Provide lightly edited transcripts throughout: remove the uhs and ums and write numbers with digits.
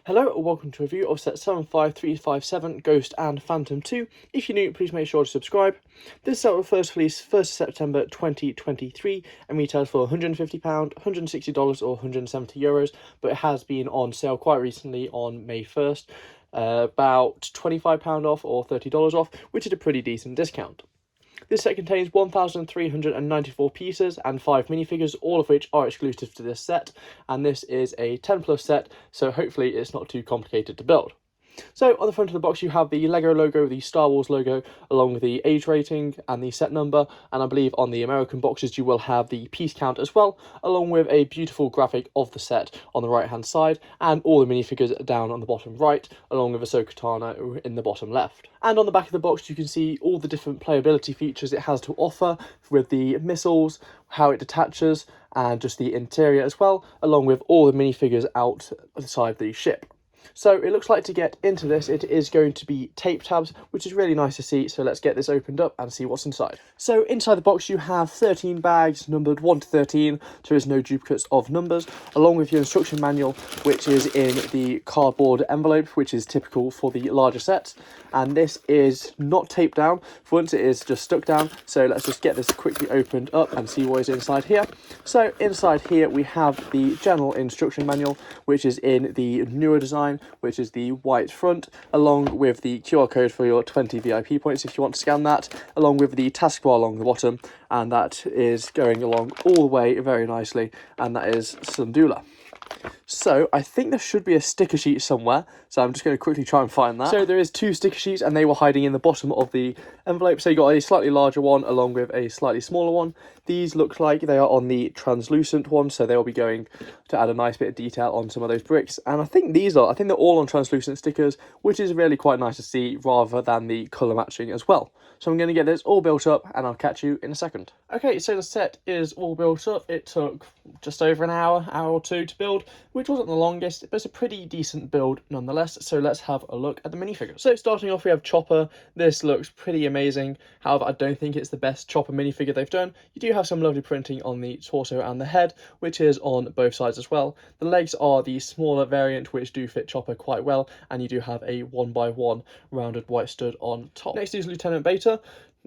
Hello and welcome to a review of set 75357 Ghost and Phantom 2. If you're new, please make sure to subscribe. This set will first release 1st September 2023 and retails for £150, $160 or €170, but it has been on sale quite recently on May 1st, about £25 off or $30 off, which is a pretty decent discount. This set contains 1,394 pieces and 5 minifigures, all of which are exclusive to this set, and this is a 10 plus set, so hopefully it's not too complicated to build. So on the front of the box you have the LEGO logo, the Star Wars logo, along with the age rating and the set number, and I believe on the American boxes you will have the piece count as well, along with a beautiful graphic of the set on the right hand side, and all the minifigures down on the bottom right, along with Ahsoka Tano in the bottom left. And on the back of the box you can see all the different playability features it has to offer, with the missiles, how it detaches, and just the interior as well, along with all the minifigures outside the ship. So it looks like to get into this, it is going to be tape tabs, which is really nice to see. So let's get this opened up and see what's inside. So inside the box you have 13 bags numbered 1 to 13. There is no duplicates of numbers, along with your instruction manual, which is in the cardboard envelope, which is typical for the larger sets. And this is not taped down. For once it is just stuck down. So let's just get this quickly opened up and see what is inside here. So inside here we have the general instruction manual, which is in the newer design, which is the white front, along with the QR code for your 20 VIP points if you want to scan that, along with the taskbar along the bottom, and that is going along all the way very nicely, and that is Syndulla. So I think there should be a sticker sheet somewhere, so I'm just going to quickly try and find that. So there is 2 sticker sheets and they were hiding in the bottom of the envelope. So you got a slightly larger one along with a slightly smaller one. These look like they are on the translucent one, so they'll be going to add a nice bit of detail on some of those bricks. And I think they're all on translucent stickers, which is really quite nice to see rather than the colour matching as well. So I'm going to get this all built up and I'll catch you in a second. Okay, so the set is all built up. It took just over an hour or two to build, which wasn't the longest, but it's a pretty decent build nonetheless. So let's have a look at the minifigures. So starting off we have Chopper. This looks pretty amazing. However, I don't think it's the best Chopper minifigure they've done. You do have some lovely printing on the torso and the head, which is on both sides as well. The legs are the smaller variant, which do fit Chopper quite well, and you do have a 1x1 rounded white stud on top. Next is Lieutenant Beta.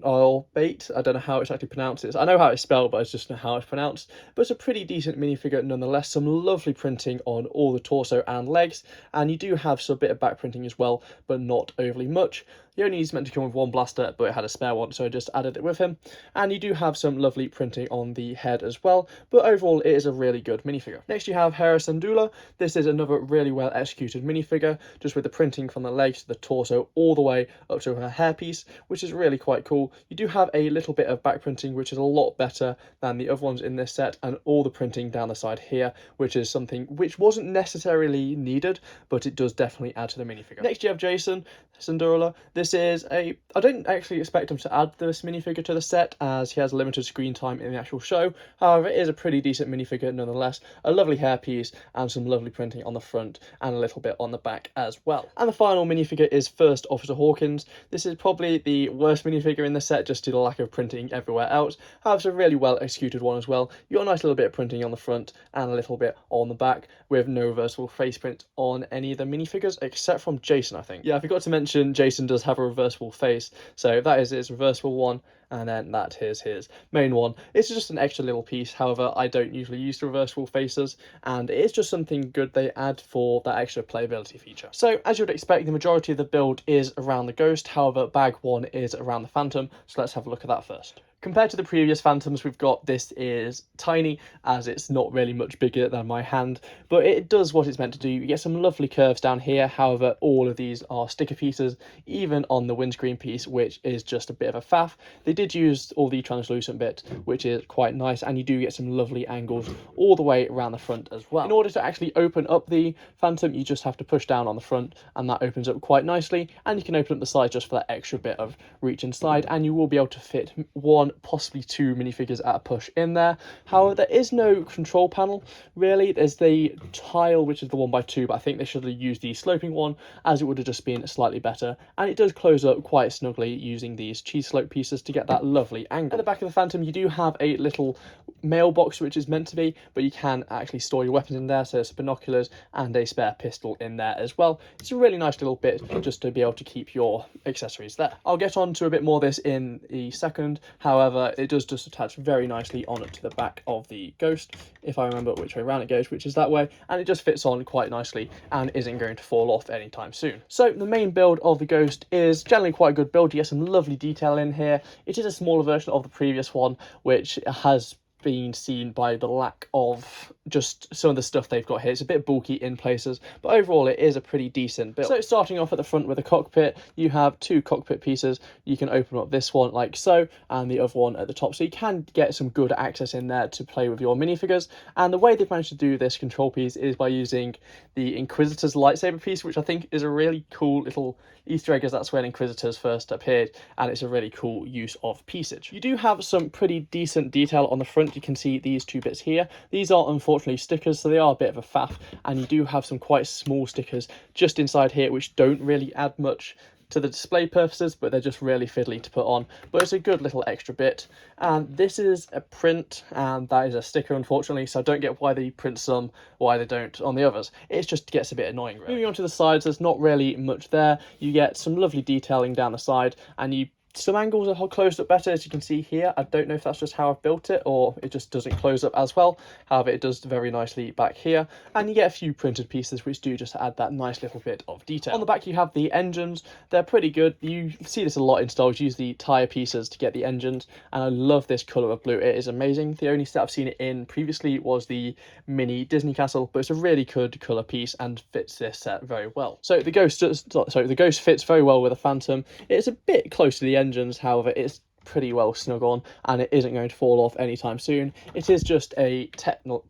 Or Bait, I don't know how it's actually pronounced. I know how it's spelled, but I just know how it's pronounced. But it's a pretty decent minifigure nonetheless. Some lovely printing on all the torso and legs, and you do have some bit of back printing as well, but not overly much. He only is meant to come with 1 blaster, but it had a spare one, so I just added it with him. And you do have some lovely printing on the head as well, but overall it is a really good minifigure. Next you have Hera Syndulla. This is another really well executed minifigure, just with the printing from the legs to the torso all the way up to her hairpiece, which is really quite cool. You do have a little bit of back printing, which is a lot better than the other ones in this set, and all the printing down the side here, which is something which wasn't necessarily needed, but it does definitely add to the minifigure. Next you have Jacen Syndulla. This is I don't actually expect him to add this minifigure to the set, as he has limited screen time in the actual show. However, it is a pretty decent minifigure nonetheless. A lovely hairpiece and some lovely printing on the front and a little bit on the back as well. And the final minifigure is First Officer Hawkins. This is probably the worst minifigure in the set, just due to the lack of printing everywhere else. However, it's a really well executed one as well. You got a nice little bit of printing on the front and a little bit on the back, with no reversible face print on any of the minifigures except from Jacen, I think. Yeah, I forgot to mention Jacen does have a reversible face, so that is his reversible one, and then that is his main one. It's just an extra little piece. However, I don't usually use the reversible faces, and it's just something good they add for that extra playability feature. So as you would expect, the majority of the build is around the Ghost. However, bag 1 is around the Phantom, so let's have a look at that first. Compared to the previous Phantoms we've got, this is tiny, as it's not really much bigger than my hand, but it does what it's meant to do. You get some lovely curves down here. However, all of these are sticker pieces, even on the windscreen piece, which is just a bit of a faff. They did use all the translucent bit, which is quite nice, and you do get some lovely angles all the way around the front as well. In order to actually open up the Phantom, you just have to push down on the front, and that opens up quite nicely, and you can open up the sides just for that extra bit of reach inside, and you will be able to fit one possibly 2 minifigures at a push in there. However, there is no control panel really. There's the tile, which is the 1x2, but I think they should have used the sloping one, as it would have just been slightly better. And it does close up quite snugly using these cheese slope pieces to get that lovely angle. At the back of the Phantom, you do have a little mailbox, which is meant to be, but you can actually store your weapons in there. So there's binoculars and a spare pistol in there as well. It's a really nice little bit just to be able to keep your accessories there. I'll get on to a bit more of this in a second. However, it does just attach very nicely onto the back of the Ghost, if I remember which way around it goes, which is that way, and it just fits on quite nicely and isn't going to fall off anytime soon. So the main build of the Ghost is generally quite a good build. You get some lovely detail in here. It is a smaller version of the previous one, which has been seen by the lack of just some of the stuff they've got here. It's a bit bulky in places, but overall it is a pretty decent build. So starting off at the front with the cockpit, you have 2 cockpit pieces. You can open up this one like so, and the other one at the top, so you can get some good access in there to play with your minifigures. And the way they've managed to do this control piece is by using the Inquisitor's lightsaber piece, which I think is a really cool little Easter egg, as that's when Inquisitors first appeared, and it's a really cool use of piecage. You do have some pretty decent detail on the front. You can see these 2 bits here. These are unfortunately stickers, so they are a bit of a faff, and you do have some quite small stickers just inside here which don't really add much to the display purposes, but they're just really fiddly to put on. But it's a good little extra bit. And this is a print, and that is a sticker, unfortunately, so I don't get why they print some, why they don't on the others. It just gets a bit annoying, really. Moving on to the sides, there's not really much there. You get some lovely detailing down the side, and some angles are closed up better, as you can see here. I don't know if that's just how I've built it, or it just doesn't close up as well. However, it does very nicely back here, and you get a few printed pieces which do just add that nice little bit of detail. On the back you have the engines. They're pretty good. You see this a lot in Star Wars. Use the tyre pieces to get the engines, and I love this colour of blue. It is amazing. The only set I've seen it in previously was the mini Disney Castle, but it's a really good colour piece and fits this set very well. So the Ghost fits very well with the Phantom. It's a bit close to the engines, however it's pretty well snug on, and it isn't going to fall off anytime soon. It is just a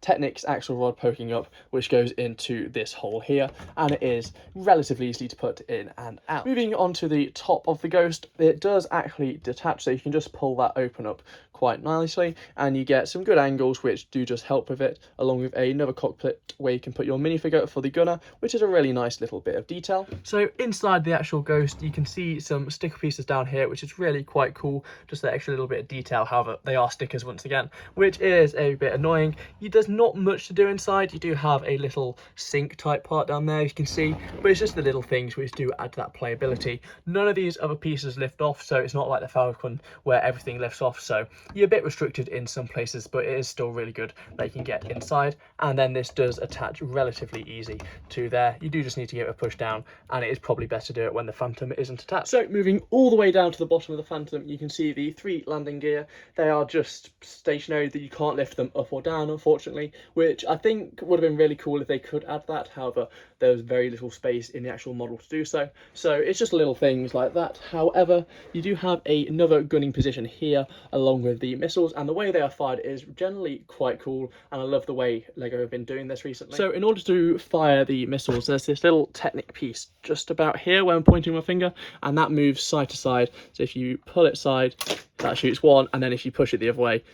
Technics axle rod poking up, which goes into this hole here, and it is relatively easy to put in and out. Moving on to the top of the Ghost, it does actually detach, so you can just pull that open up quite nicely, and you get some good angles which do just help with it, along with another cockpit where you can put your minifigure for the gunner, which is a really nice little bit of detail. So inside the actual Ghost, you can see some sticker pieces down here, which is really quite cool. Just that extra little bit of detail. However, they are stickers once again, which is a bit annoying. There's not much to do inside. You do have a little sink type part down there, you can see, but it's just the little things which do add to that playability. None of these other pieces lift off, so it's not like the Falcon where everything lifts off, so you're a bit restricted in some places, but it is still really good that you can get inside. And then this does attach relatively easy to there. You do just need to give it a push down, and it is probably best to do it when the Phantom isn't attached. So moving all the way down to the bottom of the Phantom, you can see the 3 landing gear. They are just stationary, that you can't lift them up or down, unfortunately, which I think would have been really cool if they could add that. However, there was very little space in the actual model to do so, so it's just little things like that. However, you do have another gunning position here along with the missiles, and the way they are fired is generally quite cool, and I love the way LEGO have been doing this recently. So in order to fire the missiles, there's this little Technic piece just about here where I'm pointing my finger, and that moves side to side. So if you pull it side, that shoots one, and then if you push it the other way,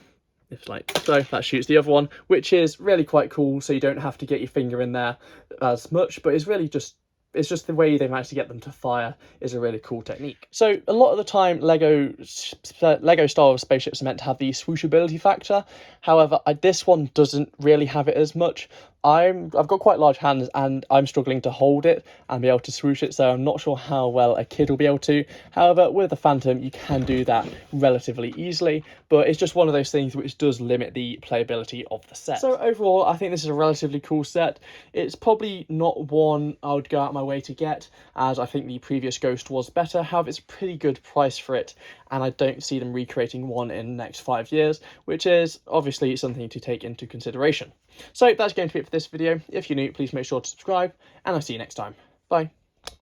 if like so, that shoots the other one, which is really quite cool. So you don't have to get your finger in there as much, but it's really just the way they managed to get them to fire is a really cool technique. So a lot of the time, Lego Star Wars spaceships are meant to have the swooshability factor. However, this one doesn't really have it as much. I've got quite large hands, and I'm struggling to hold it and be able to swoosh it, so I'm not sure how well a kid will be able to. However, with the Phantom, you can do that relatively easily, but it's just one of those things which does limit the playability of the set. So overall, I think this is a relatively cool set. It's probably not one I would go out my way to get, as I think the previous Ghost was better. However, it's a pretty good price for it, and I don't see them recreating one in the next 5 years, which is obviously something to take into consideration. So that's going to be it for this video. If you're new, please make sure to subscribe, and I'll see you next time. Bye.